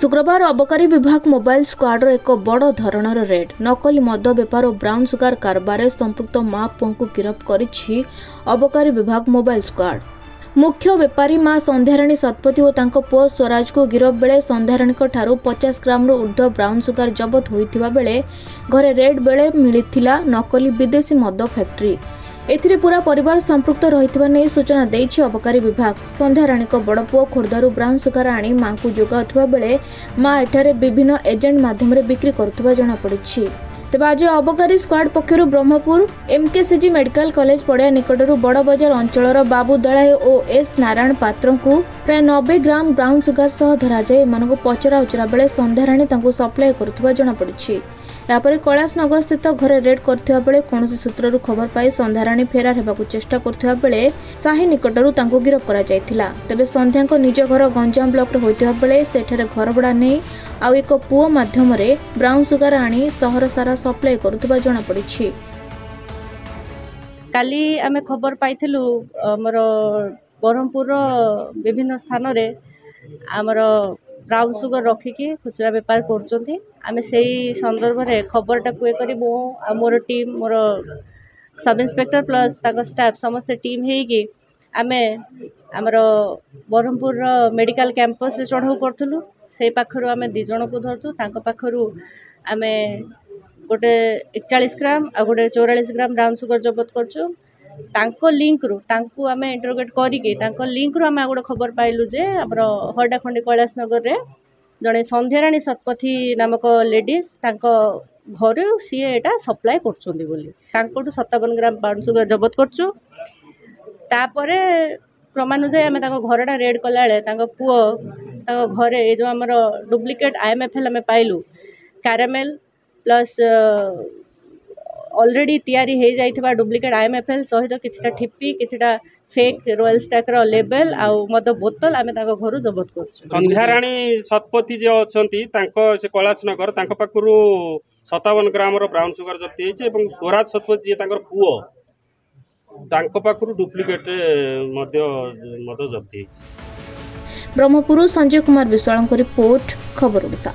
शुक्रवार अबकारी विभाग मोबाइल स्क्वाड एक बड़ धरणर रेड नकली मद बेपार और ब्राउन सुगार कारबार संपृक्त मां पुओं को गिरफ्त करिछि अबकारी विभाग मोबाइल स्क्वाड। मुख्य बेपारी मां संध्याराणी शतपथी और तांको पुओ स्वराज को गिरफ बेले संध्याराणी ठारू 50 ग्राम ऊर्ध्व ब्राउन सुगार जबत होइथिबा बेले घरे रेड बेले मिलिथिला नकली विदेशी मद फैक्ट्री। एथिरे पूरा परिवार संपृक्त रहिथिबा नै सूचना देइछि अबकारी विभाग। संध्याराणी को बड़ पुओ खोर्धारू ब्राउन सुगार आनी मां को जोगाउथिबा बेले मां एठारे विभिन्न एजेंट माध्यम रे बिक्री करुथिबा जणा पड़िछि। तेबे आज अबकारी स्क्वाड पक्षरु ब्रह्मपुर एमकेसीजी मेडिकल कॉलेज पड़िया निकटरू बड़ बजार अंचलर बाबू दलाय और एस नारायण पात्र को प्राय 90 ग्राम ब्राउन सुगार सह धरा जाए एमानकु पचरा उचरा बेले संध्याराणी तांको सप्लाई करुथिबा जणा पड़िछि। यापर कैलाशनगर स्थित घरे रेड करथिबा बेले कोनोसी सूत्ररु खबर पाई संध्याराणी फेरार हेबाकु चेष्टा करथिबा बेले साही निकटरू तांको गिरफ करा जायथिला। तेबे संध्याको निज घर गंजाम ब्लॉक रे होइथिबा बेले सेठारे घर भड़ा नै आउ एक पुओ माध्यम रे ब्राउन सुगार आनी शहर सारा सप्लाई करुथिबा जणा पड़िछि। काली आमे खबर पाइथिलु हमर ब्रह्मपुर विभिन्न स्थान रे हमर ब्राउन सुगर रखिकी खुचरा बेपार करछन्ती। आमे सेही संदर्भ रे खबरटा कुए करी मोर टीम मोर सब इंस्पेक्टर प्लस ताको स्टाफ समस्त टीम हेकी आमे हमर ब्रह्मपुर मेडिकल कैंपस रे चढ़ाऊ करथुलु। से पाखरु आमे 2 जण को धरतु तांको पाखरु आमे गोटे 41 ग्राम आ गोटे 44 ग्राम ब्राउन सुगर जब्त करछु। तांको लिंक रु तांको आमे इंटरोगेट करिके तांको लिंक रु आमे गोटे खबर पाइलु जे हमर हरडाखंडी कैलाशनगर रे जड़े संध्याराणी शतपथी नामक लेडीज तांको घर सी एटा सप्लाई करछोंदी बोली तांको 57 ग्राम ब्राउन सुगर जब्त करछु। तापरे प्रमाणुजाय आमे तांको घरटा रेड कलाळे तांको पुओ तांको घरे ए जो हमर डुप्लिकेट आईएमएफएल आमे पाइलु कैरामेल प्लस ऑलरेडी तैयारी हो जाइथिबा डुप्लिकेट आईएमएफएल सहित किछटा ठिप्पी किछटा फेक रॉयल स्टैक रो लेबल आ मद बोतल आमे ताको घरु जब्त करछु। संध्याराणी शतपथी जे अछंती तांको से कैलाशनगर तांको पाखरु 57 ग्राम रो ब्राउन सुगर जब्त हेछि एवं स्वराज शतपथी जे तांकर पुओ तांको पाखरु डुप्लिकेट मद जब्त हेछि। ब्रह्मपुर संजय कुमार विश्वाल को रिपोर्ट खबर ओडिशा।